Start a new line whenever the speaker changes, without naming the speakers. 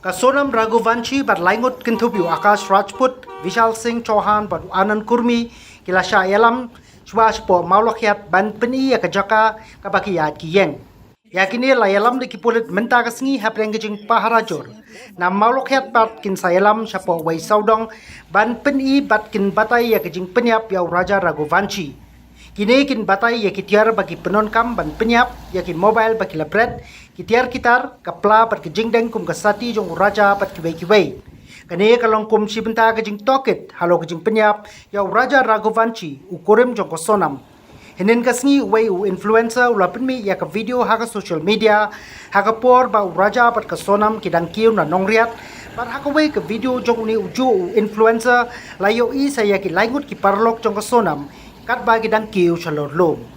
Kasonam Raghuvanshi bat laingut kintubiu Akash Rajput, Vishal Singh Chauhan bat Anand Kurmi, Kilasha Elam, Shwashpo Maulakiat ban peni ya kajaka kabaki ya kiyeng. Yakini layalam di kipulit menta kasngi haprengijing paharajur. Na Maulakiat bat kin sayalam shapo wai saudong ban peni bat kin batai ya kajing penyap ya Raja Raghuvanshi. Kini kin batai ya kitiar bagi penonkam ban penyap ya kin mobile bagi labret kitiar kitar kapla pat kejing deng kum kasati jong raja pat kibai. Kani kalong kum sibenta kejing toket halo kejing penyap ya Raja Raghuvanshi ukurim jong kosonam. Hinin kasngi way u influencer ula penmi ya ka video haka social media haka por ba raja pat kasonam kidang kiu na nongriat pat haka way ka video jong ni uju u influencer layo i saya ki laingut ki parlok jong kasonam kat bagi dang kiu chalor lom.